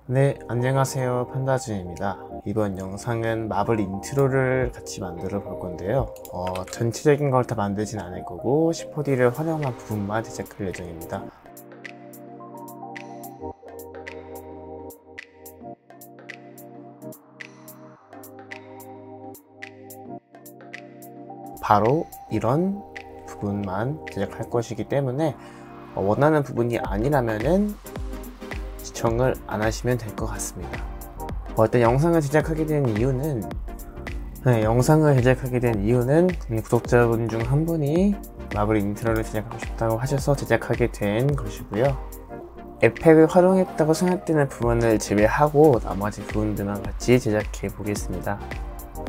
네, 안녕하세요. 판다즈입니다. 이번 영상은 마블 인트로를 같이 만들어 볼 건데요. 전체적인 걸 다 만들진 않을 거고 10호D를 활용한 부분만 제작할 예정입니다. 바로 이런 부분만 제작할 것이기 때문에 원하는 부분이 아니라면은 시청을 안 하시면 될 것 같습니다. 일단 영상을 제작하게 된 이유는 그냥 구독자분 중 한 분이 마블 인트로를 제작하고 싶다고 하셔서 제작하게 된 것이고요. 에펙을 활용했다고 생각되는 부분을 제외하고 나머지 부분들만 같이 제작해 보겠습니다.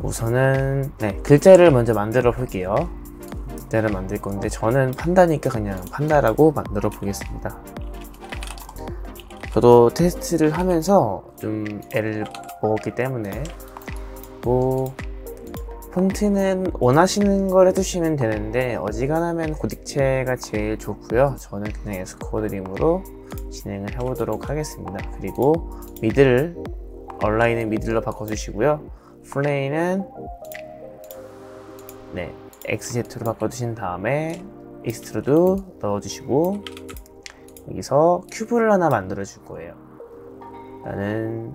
우선은 글자를 먼저 만들어 볼게요. 글자를 만들 건데 저는 판다니까 그냥 판다라고 만들어 보겠습니다. 저도 테스트를 하면서 좀 애를 먹었기 때문에 폰트는 원하시는 걸 해주시면 되는데 어지간하면 고딕체가 제일 좋고요. 저는 그냥 에스코어드림으로 진행을 해보도록 하겠습니다. 그리고 미들, 얼라인은 미들로 바꿔주시고요. 플레이는 XZ로 바꿔주신 다음에 익스트루드 넣어주시고 여기서 큐브를 하나 만들어 줄 거예요. 나는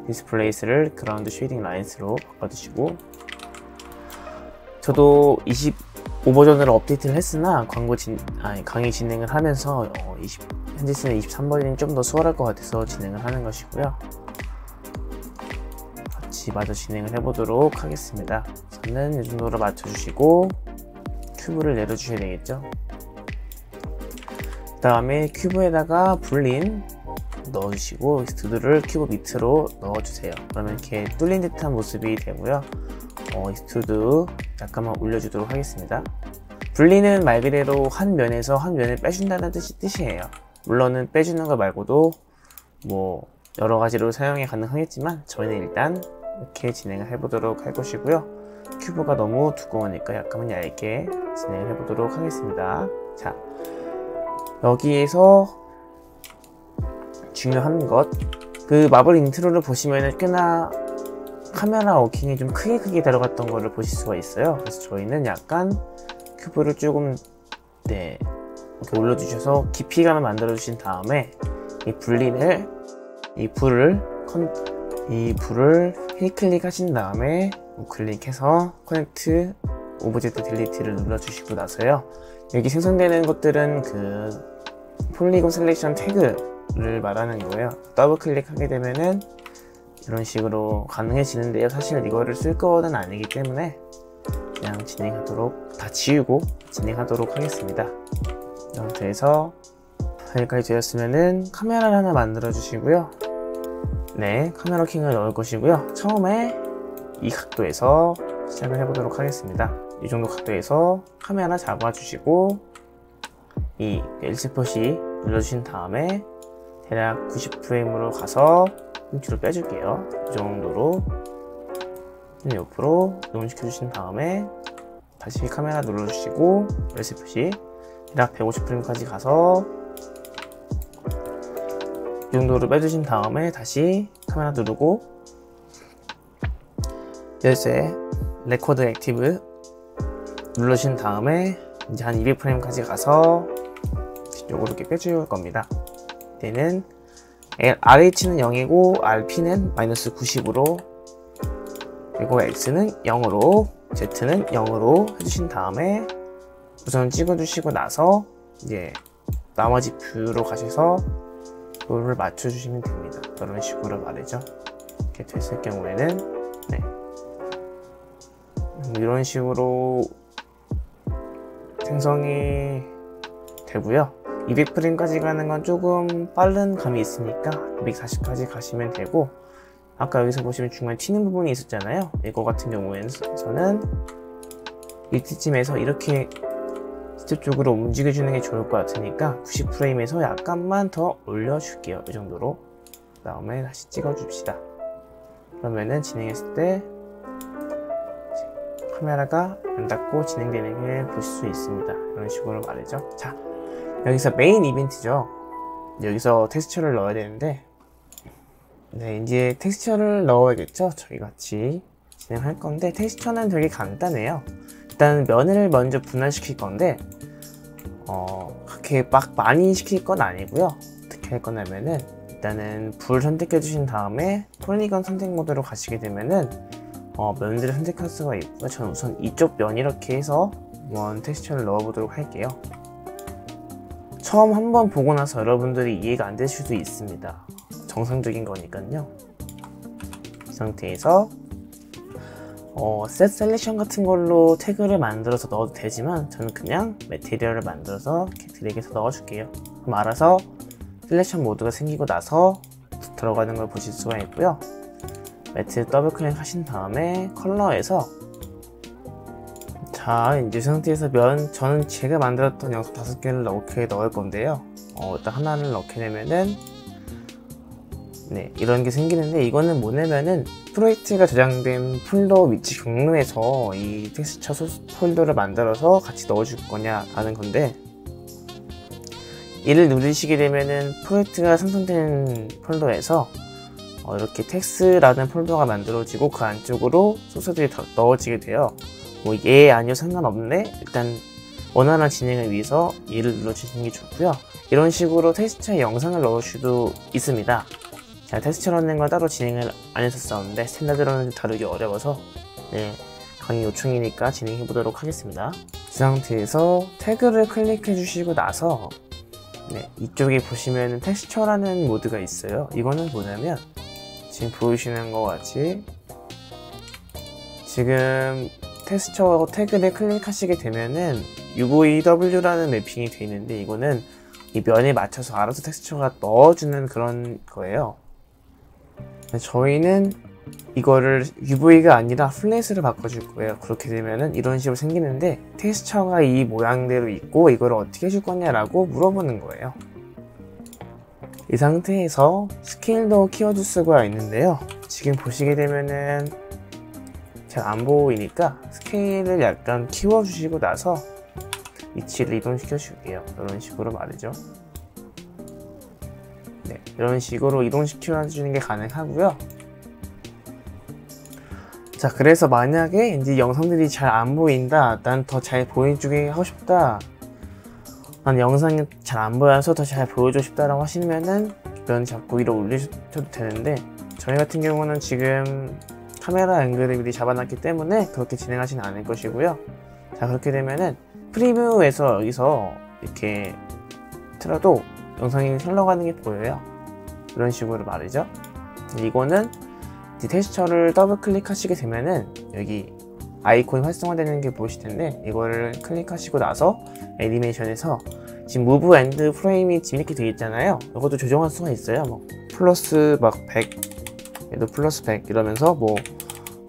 디스플레이스를 그라운드 쉐이딩 라인스로 바꿔주시고, 저도 25버전으로 업데이트를 했으나 강의 진행을 하면서 현재 쓰는 23버전이 좀 더 수월할 것 같아서 진행을 하는 것이고요. 같이 마저 진행을 해보도록 하겠습니다. 저는 이 정도로 맞춰주시고 큐브를 내려주셔야 되겠죠. 그 다음에 큐브에다가 불린 넣어주시고 익스트루드를 큐브 밑으로 넣어주세요. 그러면 이렇게 뚫린 듯한 모습이 되고요. 익스트루드 약간만 올려주도록 하겠습니다. 불리는 말 그대로 한 면에서 한 면을 빼준다는 뜻이에요. 물론은 빼주는 거 말고도 여러 가지로 사용이 가능하겠지만 저희는 일단 이렇게 진행을 해보도록 할 것이고요. 큐브가 너무 두꺼우니까 약간만 얇게 진행을 해보도록 하겠습니다. 자, 여기에서 중요한 것, 마블 인트로를 보시면은 꽤나 카메라 워킹이 좀 크게 들어갔던 거를 보실 수가 있어요. 그래서 저희는 약간 큐브를 조금 이렇게 올려주셔서 깊이감을 만들어 주신 다음에 이 불을 힐클릭 하신 다음에 우클릭해서 커넥트 오브젝트 딜리트를 눌러주시고 나서요. 여기 생성되는 것들은 폴리곤 셀렉션 태그를 말하는 거예요. 더블 클릭하게 되면은 이런 식으로 가능해지는데요. 사실 이거를 쓸 거는 아니기 때문에 그냥 다 지우고 진행하도록 하겠습니다. 이 상태에서 여기까지 되었으면은 카메라를 하나 만들어 주시고요. 카메라 킹을 넣을 것이고요. 처음에 이 각도에서 시작을 해보도록 하겠습니다. 이 정도 각도에서 카메라 잡아주시고 이 1스폿이 눌러주신 다음에 대략 90프레임으로 가서 뒤로 빼줄게요. 이 정도로 옆으로 이동시켜 주신 다음에 다시 카메라 눌러주시고 1스폿이 대략 150프레임까지 가서 이 정도로 빼주신 다음에 다시 카메라 누르고 열쇠 레코드 액티브 눌러주신 다음에 이제 한 200프레임까지 가서 뒤쪽으로 이렇게 빼줄 겁니다. 이때는 RH는 0이고 RP는 마이너스 90으로 그리고 X는 0으로 Z는 0으로 해주신 다음에 우선 찍어주시고 나서 이제 나머지 뷰로 가셔서 롤을 맞춰주시면 됩니다. 이런 식으로 말이죠. 이렇게 됐을 경우에는 이런 식으로 생성이 되고요. 200프레임까지 가는 건 조금 빠른 감이 있으니까 240까지 가시면 되고, 아까 여기서 보시면 중간에 튀는 부분이 있었잖아요. 이거 같은 경우에는 이때쯤에서 이렇게 직접적으로 움직여주는 게 좋을 것 같으니까 90프레임에서 약간만 더 올려줄게요. 이 정도로. 그 다음에 다시 찍어줍시다. 그러면은 진행했을 때 카메라가 안 닫고 진행되는 게 보실 수 있습니다. 이런 식으로 말이죠. 자, 여기서 메인 이벤트죠. 여기서 텍스처를 넣어야 되는데, 네, 이제 텍스처를 넣어야겠죠? 저희 같이 진행할 건데, 텍스처는 되게 간단해요. 일단 면을 먼저 분할시킬 건데, 그렇게 막 많이 시킬 건 아니고요. 어떻게 할 거냐면은, 일단은 불 선택해 주신 다음에 폴리건 선택 모드로 가시게 되면은 면들을 선택할 수가 있고요. 저는 우선 이쪽 면 이렇게 해서 한번 텍스처를 넣어 보도록 할게요. 처음 한번 보고 나서 여러분들이 이해가 안 되실 수도 있습니다. 정상적인 거니까요. 이 상태에서 셋 셀렉션 같은 걸로 태그를 만들어서 넣어도 되지만 저는 그냥 매티리얼을 만들어서 이렇게 드래그해서 넣어줄게요. 그럼 알아서 셀렉션 모드가 생기고 나서 들어가는 걸 보실 수가 있고요. 매트 더블 클릭 하신 다음에 컬러에서, 자, 이제 이 상태에서 저는 제가 만들었던 영상 5개를 이렇게 넣을 건데요. 일단 하나를 넣게 되면은, 네, 이런 게 생기는데, 이거는 뭐냐면은 프로젝트가 저장된 폴더 위치 경로에서 이 텍스처 소스 폴더를 만들어서 같이 넣어줄 거냐 하는 건데, 이를 누르시게 되면은 프로젝트가 생성된 폴더에서 이렇게 텍스라는 폴더가 만들어지고 그 안쪽으로 소스들이 다 넣어지게 돼요. 뭐 예, 아니요 상관없네. 일단 원활한 진행을 위해서 예를 눌러주시는 게 좋고요. 이런 식으로 텍스처에 영상을 넣을 수도 있습니다. 자, 텍스처 넣는 건 따로 진행을 안 했었었는데 스탠다드로는 다루기 어려워서, 네, 강의 요청이니까 진행해 보도록 하겠습니다. 이 상태에서 태그를 클릭해 주시고 나서, 네, 이쪽에 보시면 텍스처라는 모드가 있어요. 이거는 뭐냐면 지금 보이시는 것 같이 지금 텍스처 태그를 클릭하시게 되면은 UVW라는 맵핑이 되어 있는데, 이거는 이 면에 맞춰서 알아서 텍스처가 넣어주는 그런 거예요. 저희는 이거를 UV가 아니라 플랫으로 바꿔줄 거예요. 그렇게 되면은 이런 식으로 생기는데, 텍스처가 이 모양대로 있고 이걸 어떻게 해줄 거냐라고 물어보는 거예요. 이 상태에서 스케일도 키워줄 수가 있는데요. 지금 보시게 되면은 잘 안 보이니까 스케일을 약간 키워주시고 나서 위치를 이동시켜 줄게요. 이런 식으로 말이죠. 네, 이런 식으로 이동시켜 주는 게 가능하고요. 자, 그래서 만약에 이제 영상들이 잘 안 보인다, 난 더 잘 보여주게 하고 싶다, 난 영상이 잘 안 보여서 더 잘 보여주고 싶다라고 하시면은 면 잡고 위로 올리셔도 되는데, 저희 같은 경우는 지금 카메라 앵글을 미리 잡아놨기 때문에 그렇게 진행하지는 않을 것이고요. 자, 그렇게 되면은 프리뷰에서 여기서 이렇게 틀어도 영상이 흘러가는 게 보여요. 이런 식으로 말이죠. 이거는 텍스처를 더블 클릭하시게 되면은 여기 아이콘이 활성화되는 게 보이실 텐데, 이거를 클릭하시고 나서 애니메이션에서 지금 무브 앤드 프레임이 지금 이렇게 되어 있잖아요. 이것도 조정할 수가 있어요. 뭐 플러스 막 100, 얘도 플러스 100 이러면서 뭐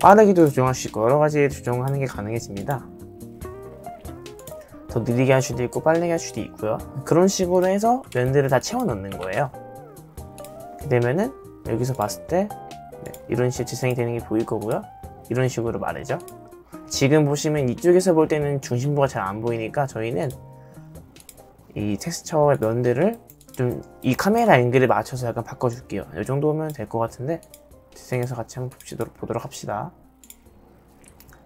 빠르기도 조정할 수 있고 여러 가지 조정하는 게 가능해집니다. 더 느리게 할 수도 있고 빠르게 할 수도 있고요. 그런 식으로 해서 면들을 다 채워 넣는 거예요. 그러면은 여기서 봤을 때, 네, 이런 식으로 재생이 되는 게 보일 거고요. 이런 식으로 말이죠. 지금 보시면 이쪽에서 볼 때는 중심부가 잘 안 보이니까 저희는 이 텍스처의 면들을 좀 이 카메라 앵글에 맞춰서 약간 바꿔줄게요. 이 정도면 될 것 같은데, 재생해서 같이 한번 보도록 합시다.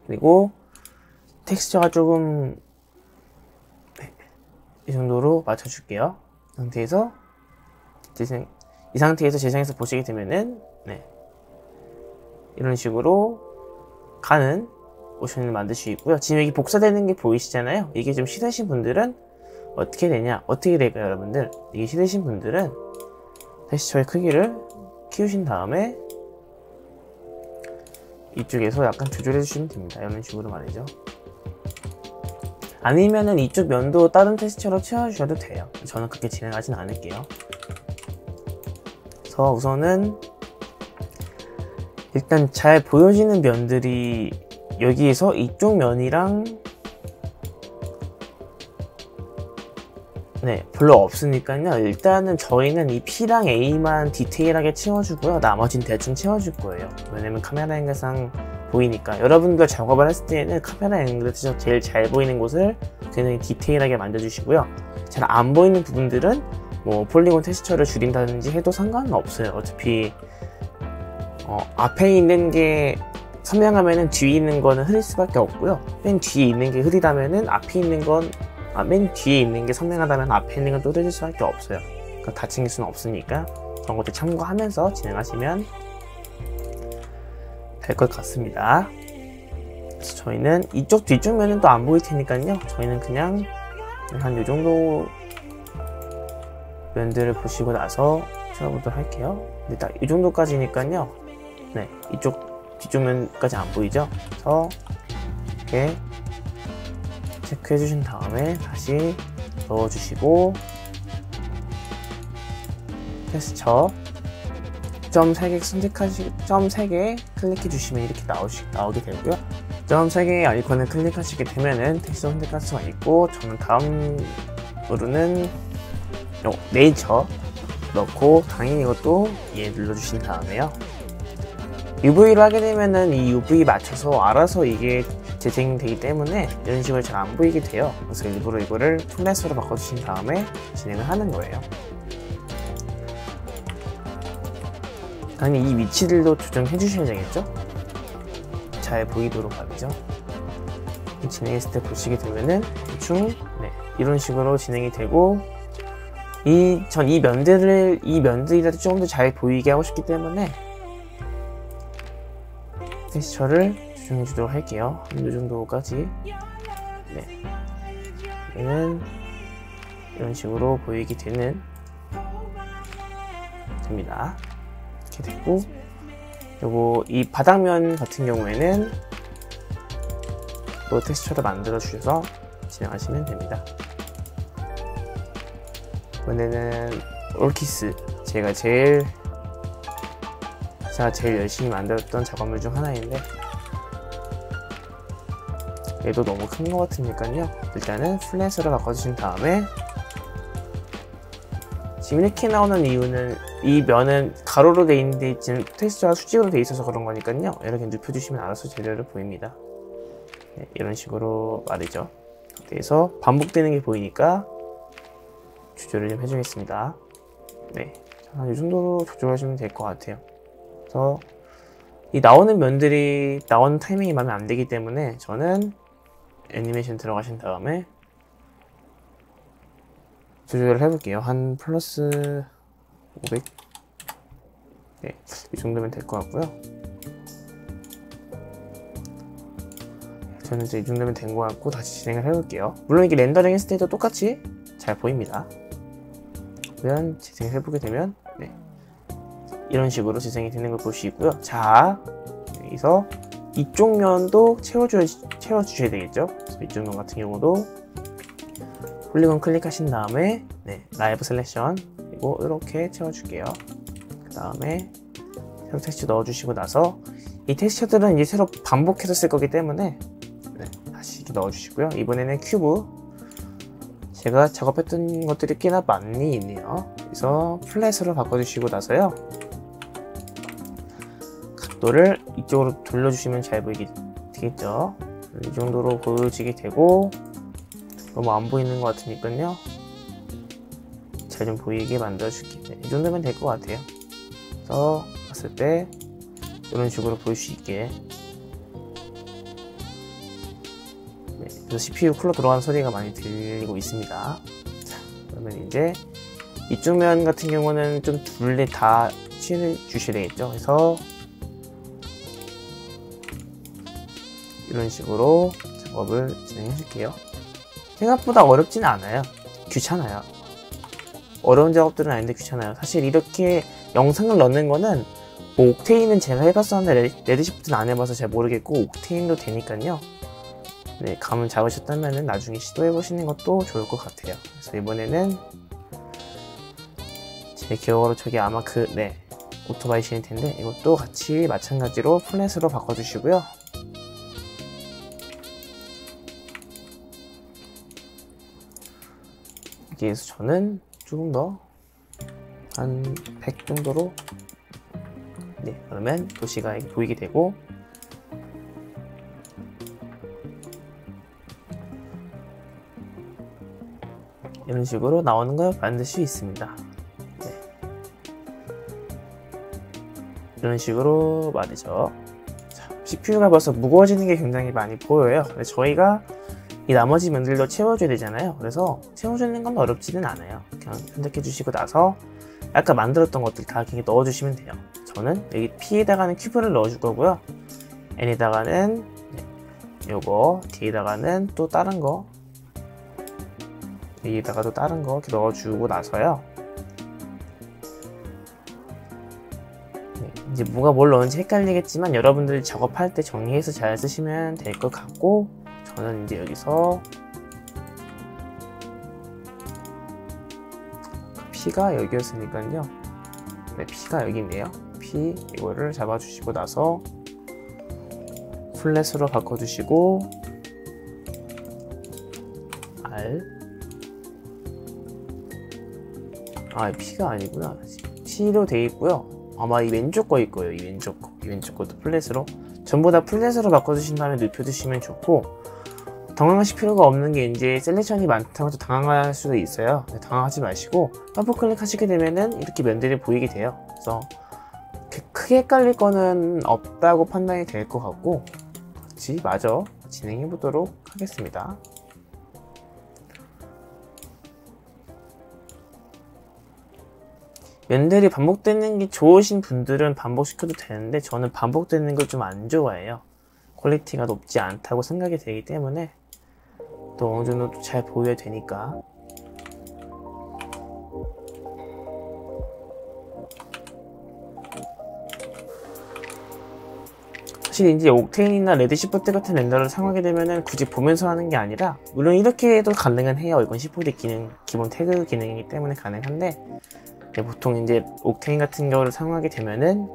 그리고 텍스처가 조금, 네, 이 정도로 맞춰줄게요. 이 상태에서 재생해서 보시게 되면은, 네, 이런 식으로 가는 모션을 만들 수 있고요. 지금 여기 복사되는 게 보이시잖아요. 이게 좀 싫으신 분들은 어떻게 되냐, 어떻게 될까요, 여러분들? 이게 싫으신 분들은 텍스처의 크기를 키우신 다음에 이쪽에서 약간 조절해 주시면 됩니다. 이런 식으로 말이죠. 아니면은 이쪽 면도 다른 텍스처로 채워주셔도 돼요. 저는 그렇게 진행하진 않을게요. 그래서 우선은 일단 잘 보여지는 면들이 여기에서 이쪽 면이랑, 네, 별로 없으니까요. 일단은 저희는 이 P랑 A만 디테일하게 채워주고요. 나머지는 대충 채워줄 거예요. 왜냐면 카메라 앵글상 보이니까. 여러분들 작업을 했을 때는 카메라 앵글에서 제일 잘 보이는 곳을 굉장히 디테일하게 만들어주시고요. 잘 안 보이는 부분들은 뭐 폴리곤 텍스처를 줄인다든지 해도 상관은 없어요. 어차피 앞에 있는 게 선명하면은 뒤에 있는 거는 흐릴 수밖에 없고요. 맨 뒤에 있는 게 흐리다면은 앞에 있는 건 맨 뒤에 있는 게 선명하다면 앞에 있는 건 또 흐릴 수밖에 없어요. 그러니까 다 챙길 수는 없으니까 그런 것들 참고하면서 진행하시면 될 것 같습니다. 그래서 저희는 이쪽 뒤쪽 면은 또 안 보일 테니까요. 저희는 그냥 한 이 정도 면들을 보시고 나서 채워보도록 할게요. 근데 딱 이 정도까지니까요. 네, 이쪽 뒤쪽 면까지 안 보이죠? 그래서 이렇게 체크해 주신 다음에 다시 넣어주시고 텍스처 점 3개 점 3개 클릭해 주시면 이렇게 나오게 되고요. 점 3개의 아이콘을 클릭하시게 되면은 텍스처 선택할 수가 있고, 저는 다음으로는 네이처 넣고 당연히 이것도 눌러주신 다음에요. UV로 하게 되면은 이 UV 맞춰서 알아서 이게 재생되기 때문에 이런 식으로 잘 안 보이게 돼요. 그래서 일부러 이거를 플랫으로 바꿔주신 다음에 진행을 하는 거예요. 당연히 이 위치들도 조정해 주셔야 되겠죠? 잘 보이도록 말이죠. 진행했을 때 보시게 되면은 대충 이런 식으로 진행이 되고, 전 이 면들이라도 조금 더 잘 보이게 하고 싶기 때문에 텍스처를 조정해 주도록 할게요. 이 정도까지. 얘는 이런 식으로 보이게 됩니다. 이렇게 되고, 그리고 이 바닥면 같은 경우에는 또 텍스처를 만들어 주셔서 진행하시면 됩니다. 이번에는 올키스, 제가 제일 열심히 만들었던 작업물 중 하나인데, 얘도 너무 큰 것 같으니까요. 일단은 플랫으로 바꿔주신 다음에, 지금 이렇게 나오는 이유는 이 면은 가로로 돼 있는데 지금 텍스처가 수직으로 돼 있어서 그런 거니까요. 이렇게 눕혀주시면 알아서 재료를 보입니다. 이런 식으로 말이죠. 그래서 반복되는 게 보이니까 조절을 좀 해주겠습니다. 이 정도로 조절하시면 될 것 같아요. 그래서 이 나오는 면들이 나오는 타이밍이 마음에 안 들기 때문에 저는 애니메이션 들어가신 다음에 조절을 해볼게요. 한 플러스 500? 이 정도면 될 것 같고요. 저는 이제 이 정도면 된 것 같고 다시 진행을 해볼게요. 물론 이게 렌더링 했을 때도 똑같이 잘 보입니다. 그러면 재생을 해보게 되면 이런 식으로 재생이 되는 걸 볼 수 있고요. 자, 여기서 이쪽 면도 채워주셔야 되겠죠. 그래서 이쪽 면 같은 경우도 폴리곤 클릭하신 다음에 라이브 셀렉션, 그리고 이렇게 채워줄게요. 그 다음에 새로 텍스처 넣어주시고 나서 이 텍스처들은 이제 새로 반복해서 쓸 거기 때문에 다시 이렇게 넣어주시고요. 이번에는 큐브, 제가 작업했던 것들이 꽤나 많이 있네요. 그래서 플랫으로 바꿔주시고 나서요, 각도를 이쪽으로 돌려주시면 잘 보이게 되겠죠. 이 정도로 보여지게 되고, 너무 안 보이는 것 같으니까요, 잘 좀 보이게 만들어줄게요. 이 정도면 될 것 같아요. 그래서 봤을 때 이런 식으로 보일 수 있게. 그래서 CPU 쿨러 들어가는 소리가 많이 들리고 있습니다. 자, 그러면 이제 이쪽 면 같은 경우는 좀 둘레 다 칠해주셔야 되겠죠. 그래서 이런 식으로 작업을 진행해 줄게요. 생각보다 어렵지는 않아요. 귀찮아요. 어려운 작업들은 아닌데 귀찮아요. 사실 이렇게 영상을 넣는 거는 뭐 옥테인은 제가 해봤었는데 레드시프트는 안 해봐서 잘 모르겠고, 옥테인도 되니까요. 감을 잡으셨다면 나중에 시도해보시는 것도 좋을 것 같아요. 그래서 이번에는 제 기억으로 저게 아마 오토바이 씬일 텐데, 이것도 같이 마찬가지로 플랫으로 바꿔주시고요. 여기에서 저는 조금 더 한 100 정도로 그러면 도시가 이렇게 보이게 되고, 이런 식으로 나오는 걸 만들 수 있습니다. 네. 이런 식으로 말이죠. 자, CPU가 벌써 무거워지는 게 굉장히 많이 보여요. 저희가 이 나머지 면들도 채워줘야 되잖아요. 그래서 채워주는 건 어렵지는 않아요. 그냥 선택해 주시고 나서 아까 만들었던 것들 다 그냥 넣어주시면 돼요. 저는 여기 P에다가는 큐브를 넣어줄 거고요. N에다가는 요거, D에다가는 또 다른 거, 여기다가 또 다른 거 이렇게 넣어주고 나서요. 이제 뭐가 뭘 넣은지 헷갈리겠지만 여러분들이 작업할 때 정리해서 잘 쓰시면 될 것 같고, 저는 이제 여기서 P가 여기였으니까요. 네, P가 여기 있네요. P 이거를 잡아주시고 나서 플랫으로 바꿔주시고 R, P가 아니구나. C로 돼 있고요. 아마 이 왼쪽 거일 거예요. 이 왼쪽 것도 플랫으로 전부 다 플랫으로 바꿔주신 다음에 눕혀주시면 좋고, 당황하실 필요가 없는 게 이제 셀렉션이 많다고 또 당황할 수도 있어요. 당황하지 마시고 더블 클릭하시게 되면은 이렇게 면들이 보이게 돼요. 그래서 크게 헷갈릴 거는 없다고 판단이 될 것 같고, 같이 마저 진행해 보도록 하겠습니다. 면들이 반복되는 게 좋으신 분들은 반복시켜도 되는데, 저는 반복되는 걸 좀 안 좋아해요. 퀄리티가 높지 않다고 생각이 되기 때문에 또 어느 정도 잘 보여야 되니까. 사실 이제 옥테인이나 레드시프트 같은 렌더를 사용하게 되면은 굳이 보면서 하는 게 아니라, 물론 이렇게 해도 가능은 해요. 이건 C4D 기능, 기본 태그 기능이기 때문에 가능한데, 보통 이제 옥테인 같은 경우를 사용하게 되면은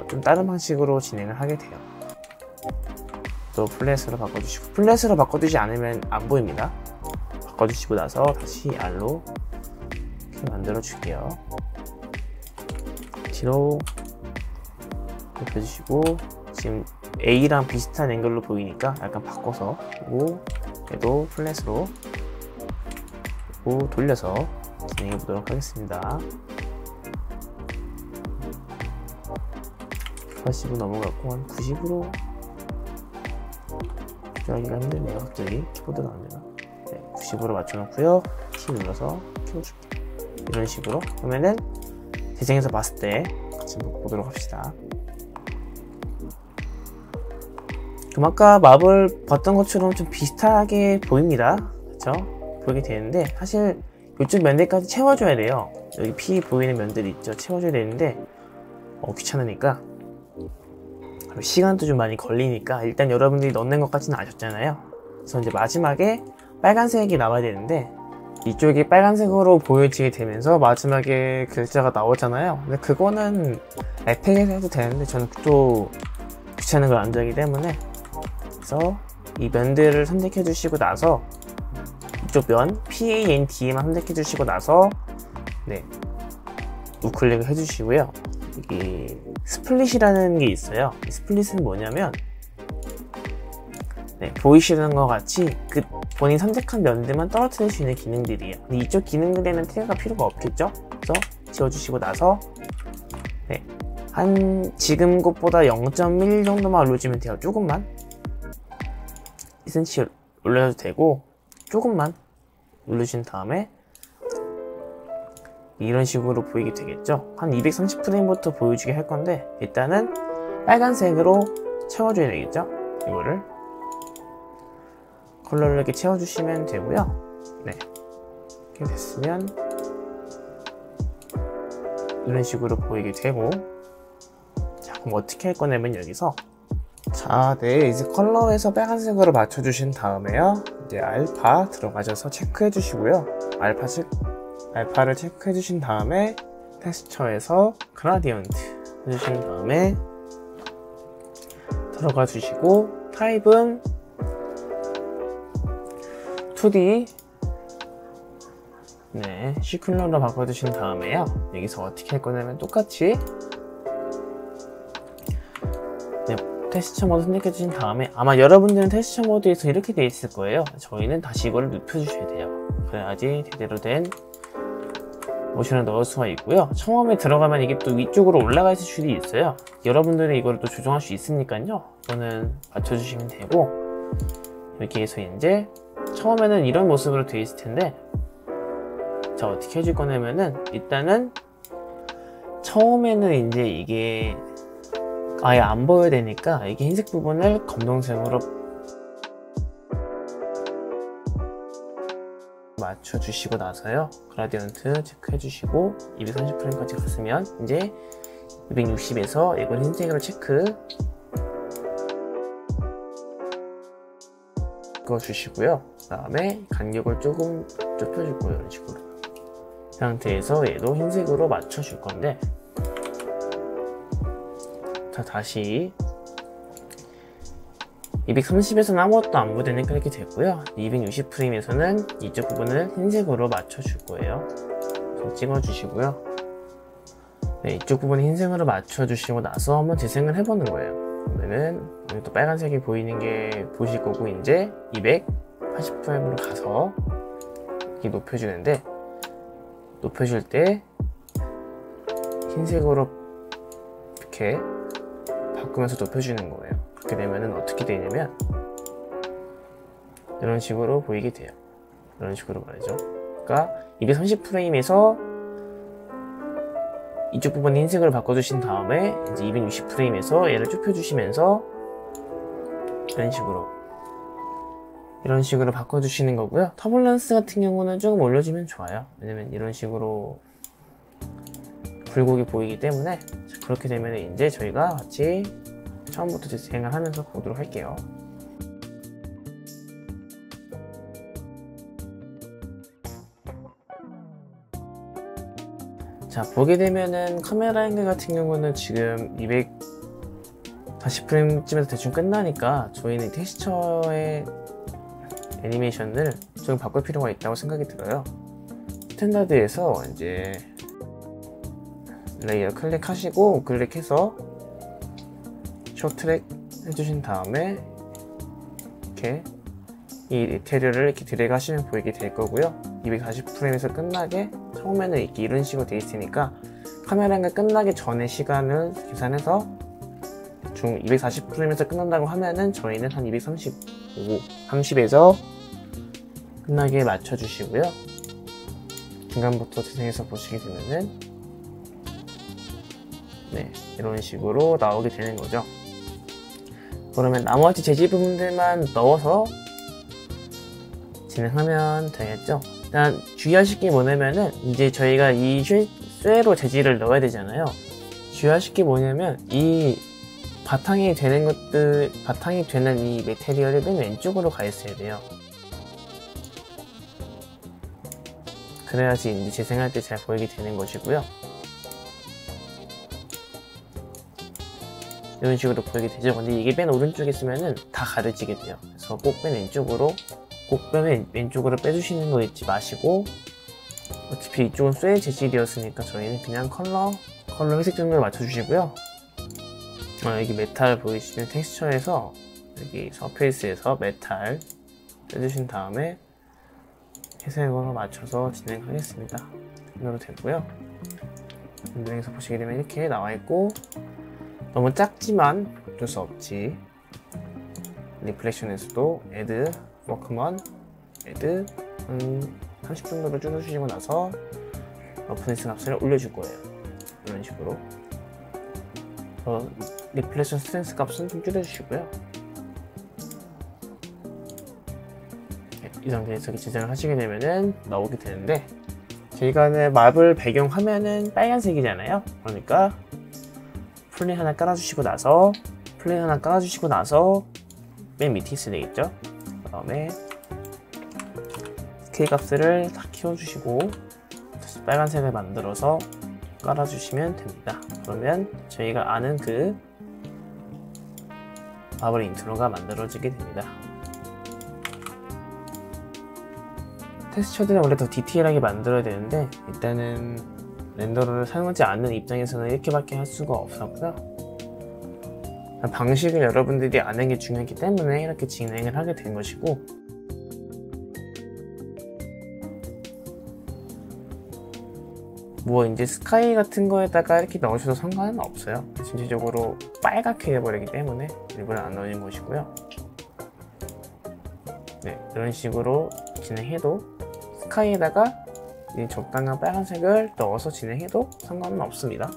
좀 다른 방식으로 진행을 하게 돼요. 또 플랫으로 바꿔주시고, 플랫으로 바꿔주지 않으면 안 보입니다. 바꿔주시고 나서 다시 R로 이렇게 만들어 줄게요. 뒤로 눕혀주시고, 지금 A랑 비슷한 앵글로 보이니까 약간 바꿔서, 그리고 얘도 플랫으로 돌려서 진행해 보도록 하겠습니다. 80으로 넘어갔고 한 90으로 조절하기가 힘드네요. 갑자기 키보드가 안 되나? 네, 90으로 맞춰놓고요. T 눌러서 키워줄게요. 이런 식으로. 그러면은 재생해서 봤을 때 같이 보도록 합시다. 좀 아까 맵을 봤던 것처럼 좀 비슷하게 보입니다. 그쵸? 보이게 되는데, 사실 이쪽 면들까지 채워줘야 돼요. 여기 P 보이는 면들이 있죠. 채워줘야 되는데 귀찮으니까, 시간도 좀 많이 걸리니까 일단 여러분들이 넣는 것까지는 아셨잖아요. 그래서 이제 마지막에 빨간색이 나와야 되는데, 이쪽이 빨간색으로 보여지게 되면서 마지막에 글자가 나오잖아요. 근데 그거는 에펙에서 해도 되는데 저는 또 귀찮은 걸 안 좋아하기 때문에, 그래서 이 면들을 선택해 주시고 나서 이쪽 면 PANT만 선택해 주시고 나서 우클릭을 해 주시고요. 여기 스플릿이라는 게 있어요. 이 스플릿은 뭐냐면, 보이시는 것 같이 그 본인 선택한 면들만 떨어뜨릴 수 있는 기능들이에요. 근데 이쪽 기능들에는 태그가 필요가 없겠죠? 그래서 지워주시고 나서 한 지금 것보다 0.1 정도만 올려주면 돼요. 조금만 2cm 올려도 되고, 조금만 올려주신 다음에 이런 식으로 보이게 되겠죠. 한 230프레임부터 보여주게 할 건데, 일단은 빨간색으로 채워줘야 되겠죠. 이거를 컬러를 이렇게 채워주시면 되고요. 이렇게 됐으면 이런 식으로 보이게 되고, 자, 그럼 어떻게 할 거냐면 여기서 이제 컬러에서 빨간색으로 맞춰주신 다음에요. 이제 알파 들어가셔서 체크해 주시고요. 알파를 체크해 주신 다음에 텍스처에서 그라디언트 해주신 다음에 들어가 주시고, 타입은 2D 시큘러로 바꿔주신 다음에요. 여기서 어떻게 할 거냐면 똑같이 텍스처 모드 선택해 주신 다음에, 아마 여러분들은 텍스처 모드에서 이렇게 돼 있을 거예요. 저희는 다시 이거를 눕혀 주셔야 돼요. 그래야지 제대로 된 모션을 넣을 수가 있고요. 처음에 들어가면 이게 또 위쪽으로 올라가 있을 수도 있어요. 여러분들이 이걸 또 조정할 수 있으니까요. 이거는 맞춰주시면 되고, 이렇게 해서 이제 처음에는 이런 모습으로 되어 있을 텐데, 자, 어떻게 해줄 거냐면은 일단은 처음에는 이제 이게 아예 안 보여야 되니까 이게 흰색 부분을 검정색으로 맞춰주시고 나서요, 그라디언트 체크해 주시고 230프레임까지 갔으면 이제 260에서 이걸 흰색으로 체크 그어 주시고요. 그 다음에 간격을 조금 좁혀줄 거예요. 이런 식으로. 이 상태에서 얘도 흰색으로 맞춰줄 건데, 자, 다시 230에서는 아무것도 안 보이니까 이렇게 됐고요. 260프레임에서는 이쪽 부분을 흰색으로 맞춰줄 거예요. 좀 찍어주시고요. 네, 이쪽 부분을 흰색으로 맞춰주시고 나서 한번 재생을 해보는 거예요. 그러면은 여기 또 빨간색이 보이는 게 보실 거고, 이제 280프레임으로 가서 이렇게 높여주는데, 높여줄 때 흰색으로 이렇게 바꾸면서 높여주는 거예요. 그렇게 되면은 어떻게 되냐면 이런 식으로 보이게 돼요. 이런 식으로 말이죠. 그러니까 230프레임에서 이쪽 부분 흰색으로 바꿔주신 다음에 이제 260프레임에서 얘를 좁혀주시면서 이런 식으로 바꿔주시는 거고요. 터뷸런스 같은 경우는 조금 올려주면 좋아요. 왜냐면 이런 식으로 굴곡이 보이기 때문에. 그렇게 되면 이제 저희가 같이 처음부터 재생을 하면서 보도록 할게요. 자, 보게 되면은 카메라 앵글 같은 경우는 지금 240프레임쯤에서 대충 끝나니까 저희는 텍스처의 애니메이션을 좀 바꿀 필요가 있다고 생각이 들어요. 스탠다드에서 이제 레이어 클릭하시고 클릭해서 쇼 트랙 해주신 다음에 이렇게 이 이테리어를 이렇게 드래그 하시면 보이게 될 거고요. 240프레임에서 끝나게 처음에는 이렇게 이런 식으로 되어 있으니까 카메라가 끝나기 전에 시간을 계산해서 중 240프레임에서 끝난다고 하면은 저희는 한 30에서 끝나게 맞춰주시고요. 중간부터 재생해서 보시게 되면은 네, 이런 식으로 나오게 되는 거죠. 그러면 나머지 재질 부분들만 넣어서 진행하면 되겠죠. 일단 주의하실 게 뭐냐면은 이제 저희가 이 쇠로 재질을 넣어야 되잖아요. 주의하실 게 뭐냐면 이 바탕이 되는 이 메테리얼이 맨 왼쪽으로 가 있어야 돼요. 그래야지 이제 재생할 때 잘 보이게 되는 것이고요. 이런 식으로 보이게 되죠. 근데 이게 맨 오른쪽에 있으면은 다 가려지게 돼요. 그래서 꼭 맨 왼쪽으로 빼주시는 거 잊지 마시고, 어차피 이쪽은 쇠 재질이었으니까 저희는 그냥 컬러 회색 정도로 맞춰주시고요. 여기 메탈 보이시면 텍스처에서 여기 서페이스에서 메탈 빼주신 다음에 회색으로 맞춰서 진행하겠습니다. 이대로 되고요. 운동에서 보시게 되면 이렇게 나와 있고, 너무 작지만 어쩔 수 없지. 리플렉션에서도 애드 워크먼 애드 30 정도로 줄여주시고 나서 러프니스 값을 올려줄 거예요. 이런 식으로. 리플렉션 스트렝스 값은 좀 줄여주시고요. 이 상태에서 재생을 하시게 되면은 나오게 되는데, 저희가 마블 배경 화면은 빨간색이잖아요. 그러니까 플레인 하나 깔아주시고 나서 맨 밑에 있어야 되겠죠. 그 다음에 스케일 값을 다 키워주시고 다시 빨간색을 만들어서 깔아주시면 됩니다. 그러면 저희가 아는 그 마블 인트로가 만들어지게 됩니다. 텍스처들은 원래 더 디테일하게 만들어야 되는데, 일단은 렌더러를 사용하지 않는 입장에서는 이렇게밖에 할 수가 없었고요. 방식을 여러분들이 아는 게 중요하기 때문에 이렇게 진행을 하게 된 것이고, 뭐 이제 스카이 같은 거에다가 이렇게 넣으셔도 상관은 없어요. 전체적으로 빨갛게 해버리기 때문에 일부러 안 넣는 것이고요. 네, 이런 식으로 진행해도 스카이에다가 이 적당한 빨간색을 넣어서 진행해도 상관은 없습니다.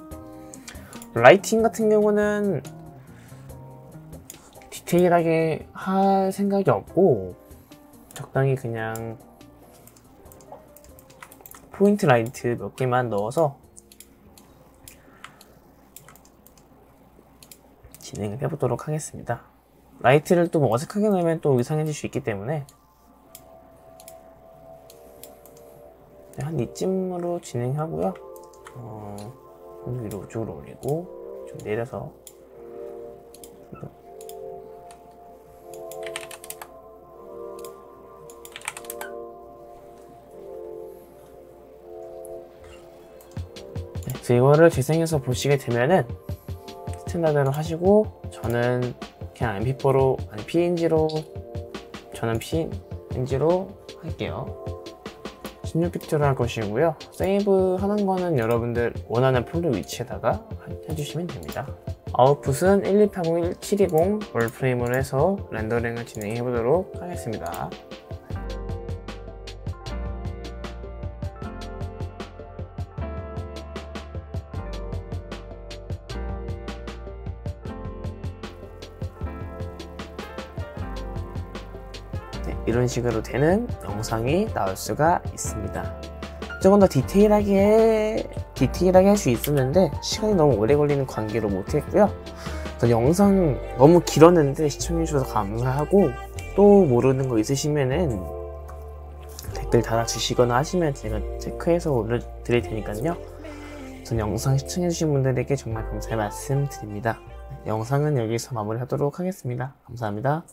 라이팅 같은 경우는 디테일하게 할 생각이 없고 적당히 그냥 포인트 라이트 몇 개만 넣어서 진행을 해보도록 하겠습니다. 라이트를 또 어색하게 넣으면 또 이상해질 수 있기 때문에 한 이쯤으로 진행하고요. 위로 우측으로 올리고 좀 내려서 그래서 이거를 재생해서 보시게 되면은 스탠다드로 하시고 저는 그냥 MP4로 아니 PNG로 저는 PNG로 할게요. 16빅트로 할 것이고요. 세이브 하는 거는 여러분들 원하는 폴더 위치에다가 해주시면 됩니다. 아웃풋은 12801 720 월프레임으로 해서 렌더링을 진행해 보도록 하겠습니다. 네, 이런 식으로 되는 영상이 나올 수가 있습니다. 조금 더 디테일하게 할 수 있었는데 시간이 너무 오래 걸리는 관계로 못했고요. 영상 너무 길었는데 시청해주셔서 감사하고 또 모르는 거 있으시면은 댓글 달아주시거나 하시면 제가 체크해서 올려드릴 테니까요. 전 영상 시청해주신 분들에게 정말 감사의 말씀 드립니다. 영상은 여기서 마무리하도록 하겠습니다. 감사합니다.